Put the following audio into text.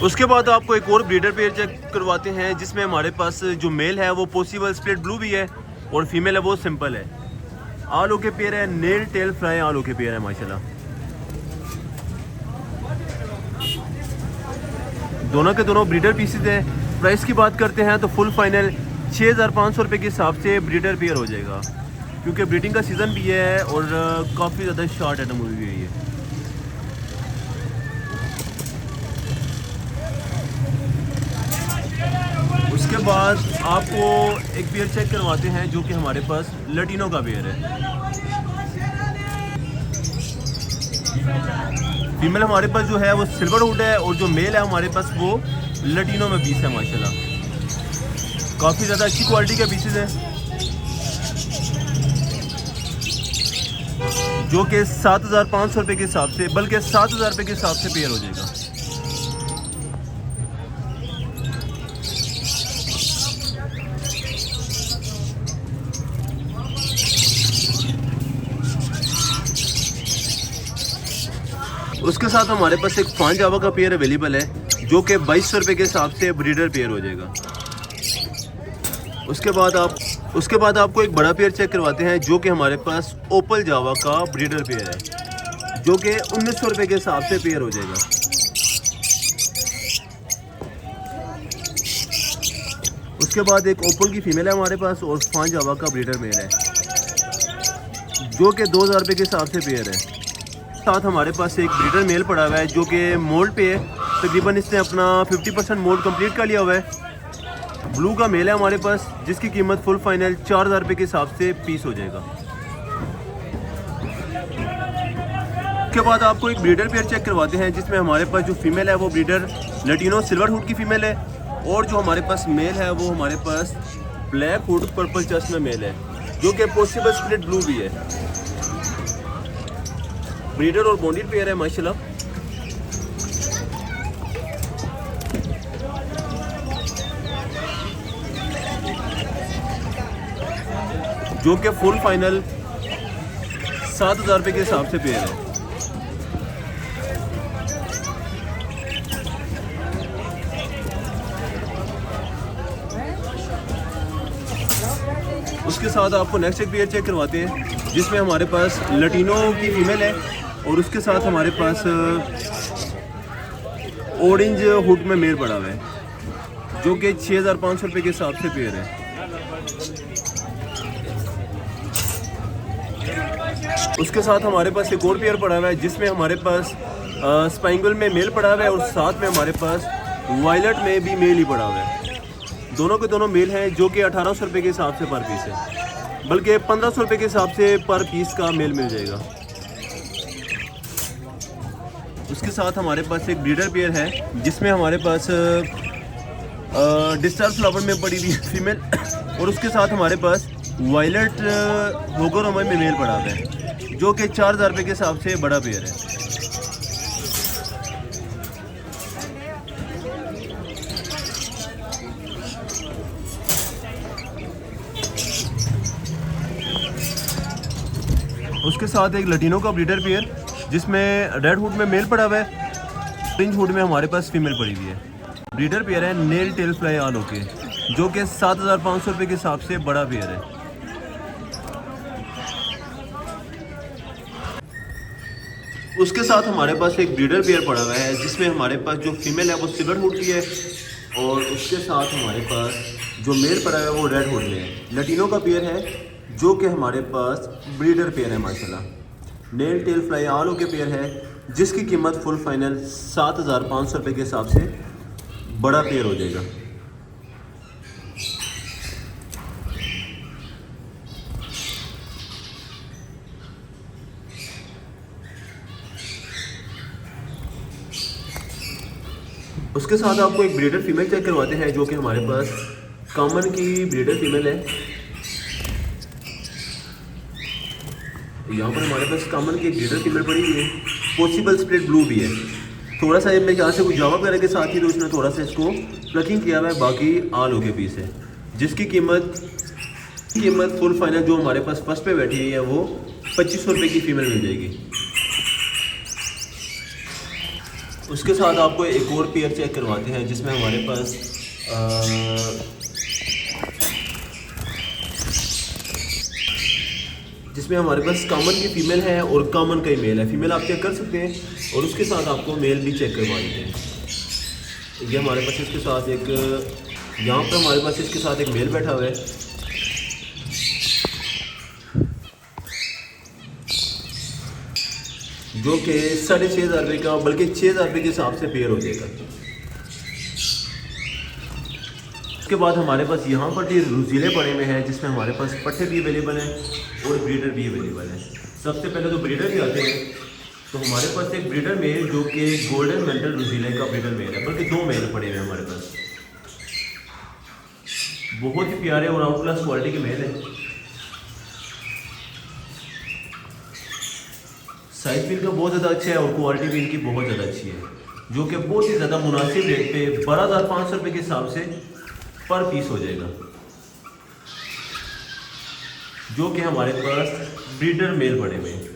उसके बाद आपको एक और ब्रीडर पेयर चेक करवाते हैं जिसमें हमारे पास जो मेल है वो पॉसिबल स्प्लिट ब्लू भी है और फीमेल है वो सिंपल है। आल ओके पेयर है, नेल टेल फ्राई आल ओके पेयर है माशाल्लाह। दोनों के दोनों ब्रीडर पीसेज हैं। प्राइस की बात करते हैं तो फुल फाइनल 6500 रुपये के हिसाब से ब्रीडर पेयर हो जाएगा, क्योंकि ब्रीडिंग का सीज़न भी है और काफ़ी ज़्यादा शॉर्ट आइटम हुई हुई है। उसके बाद आपको एक पेयर चेक करवाते हैं जो कि हमारे पास लटीनों का पेयर है। फीमेल हमारे पास जो है वो सिल्वर हुड है और जो मेल है हमारे पास वो लटीनों में पीस है माशाल्लाह। काफ़ी ज़्यादा अच्छी क्वालिटी के पीसेज हैं जो कि 7500 रुपये के हिसाब से, बल्कि 7000 रुपये के हिसाब से पेयर हो जाएगा। उसके साथ हमारे पास एक फान जावा का पेयर अवेलेबल है जो कि 2200 रुपये के हिसाब से ब्रीडर पेयर हो जाएगा। उसके बाद आपको एक बड़ा पेयर चेक करवाते हैं जो कि हमारे पास ओपल जावा का ब्रीडर पेयर है जो कि 1900 रुपये के हिसाब से पेयर हो जाएगा। उसके बाद एक ओपल की फीमेल है हमारे पास और फान जावा का ब्रीडर मेल है जो कि 2000 रुपये के हिसाब से पेयर है। साथ हमारे पास एक ब्रीडर मेल पड़ा हुआ है जो कि मोल्ड पे है, तकरीबन इसने अपना 50% मोल्ड कंप्लीट कर लिया हुआ है। ब्लू का मेल है हमारे पास जिसकी कीमत फुल फाइनल 4000 रुपये के हिसाब से पीस हो जाएगा। उसके बाद आपको एक ब्रीडर पेयर चेक करवाते हैं जिसमें हमारे पास जो फीमेल है वो ब्रीडर लटीनो सिल्वर हुड की फीमेल है और जो हमारे पास मेल है वो हमारे पास ब्लैक हुड पर्पल चस्ट में मेल है जो कि पॉसिबल स्प्लिट ब्लू भी है। ब्रीडर और बॉन्डेड पेयर है माशाल्लाह। जो कि फुल फाइनल 7000 रुपये के हिसाब से पेयर है। उसके साथ आपको नेक्स्ट एक पेयर चेक करवाते हैं जिसमें हमारे पास लटीनो की फीमेल है और उसके साथ हमारे पास ऑरेंज हुड में मेल पड़ा हुआ है जो कि 6500 रुपये के हिसाब से पेयर है। उसके साथ हमारे पास एक और पेयर पड़ा हुआ है जिसमें हमारे पास स्पाइंगल में मेल पड़ा हुआ है और साथ में हमारे पास वायलट में भी मेल ही पड़ा हुआ है। दोनों के दोनों मेल हैं जो कि 1800 रुपये के हिसाब से पर पीस है, बल्कि 1500 रुपये के हिसाब से पर पीस का मेल मिल जाएगा। उसके साथ हमारे पास एक ब्रीडर पेयर है जिसमें हमारे पास डिस्टर्ब फ्लावर में पड़ी हुई फीमेल और उसके साथ हमारे पास वायलट होगोरोमा में मेल पड़ा हुआ है जो कि 4000 रुपये के हिसाब से बड़ा पेयर है। उसके साथ एक लटीनो का ब्रीडर पेयर जिसमें रेड हुड में मेल पड़ा हुआ है, ऑरेंज हुड में हमारे पास फीमेल पड़ी हुई है। ब्रीडर पेयर है नेल टेल फ्लाई आल ओके जो कि 7500 रुपये के हिसाब से बड़ा पेयर है। उसके साथ हमारे पास एक ब्रीडर पेयर पड़ा हुआ है जिसमें हमारे पास जो फीमेल है वो सिल्वर हुड की है और उसके साथ हमारे पास जो मेल पड़ा हुआ है वो रेड हुड में है। लटीनो का पेयर है जो कि हमारे पास ब्रीडर पेयर है माशाल्लाह। नेल टेल फ्लाई आल ओके पेयर है जिसकी कीमत फुल फाइनल 7500 रुपये के हिसाब से बड़ा पेयर हो जाएगा। उसके साथ आपको एक ब्रीडर फीमेल चेक करवाते हैं जो कि हमारे पास कॉमन की ब्रीडर फीमेल है। यहाँ पर हमारे पास कॉमन की एक ब्रीडर फीमेल पड़ी हुई है, पॉसिबल स्प्लिट ब्लू भी है। थोड़ा सा मैं यहाँ से कुछ जावा वगैरह के साथ ही तो उसने थोड़ा सा इसको प्लकिंग किया हुआ है, बाकी आल ओके पीस है जिसकी कीमत फुल फाइनल जो हमारे पास फर्स्ट पे बैठी हुई है वो 2500 रुपये की फीमेल मिल जाएगी। उसके साथ आपको एक और पेयर चेक करवाते हैं जिसमें हमारे पास कॉमन की फ़ीमेल है और कॉमन का ही मेल है। फीमेल आप चेक कर सकते हैं और उसके साथ आपको मेल भी चेक करवा देते हैं। ये हमारे पास इसके साथ एक यहाँ पर हमारे पास इसके साथ एक मेल बैठा हुआ है जो कि 6,500 रुपये का, बल्कि 6,000 रुपये के हिसाब से पेयर हो जाएगा। उसके बाद हमारे पास यहाँ पर भी रुजीले पड़े हुए हैं जिसमें हमारे पास पट्टे भी अवेलेबल हैं और ब्रीडर भी अवेलेबल है। सबसे पहले तो ब्रीडर ही आते हैं। तो हमारे पास एक ब्रीडर मेल जो कि गोल्डन मेंटल रुजीले का ब्रीडर मेल है, बल्कि 2 मेल पड़े हुए हैं हमारे पास। बहुत ही प्यारे और आउट क्लास क्वालिटी के मेल है। साइज भी इनका बहुत ज़्यादा अच्छा है और क्वालिटी भी इनकी बहुत ज़्यादा अच्छी है, जो कि बहुत ही ज़्यादा मुनासिब रेट पे 12,500 रुपये के हिसाब से पर पीस हो जाएगा, जो कि हमारे पास ब्रीडर मेल पड़े हुए हैं।